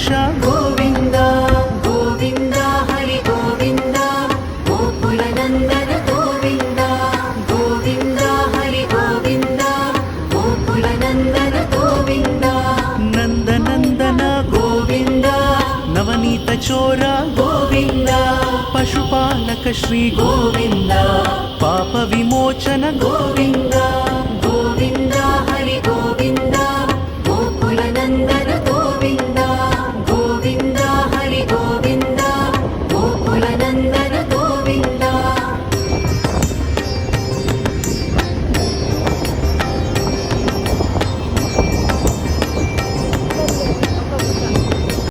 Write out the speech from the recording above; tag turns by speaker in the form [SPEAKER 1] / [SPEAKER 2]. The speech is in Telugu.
[SPEAKER 1] రక్ష గోవింద
[SPEAKER 2] గోవింద హరి గోవింద గోకుల నందన గోవింద గోవింద హరి గోవింద గోకుల నందన గోవింద
[SPEAKER 1] నందనందన
[SPEAKER 2] గోవింద
[SPEAKER 1] నవనీత చోర
[SPEAKER 2] గోవింద
[SPEAKER 1] పశుపాలక శ్రీ
[SPEAKER 2] గోవింద
[SPEAKER 1] పాప విమోచన
[SPEAKER 2] గోవింద గోవింద హరి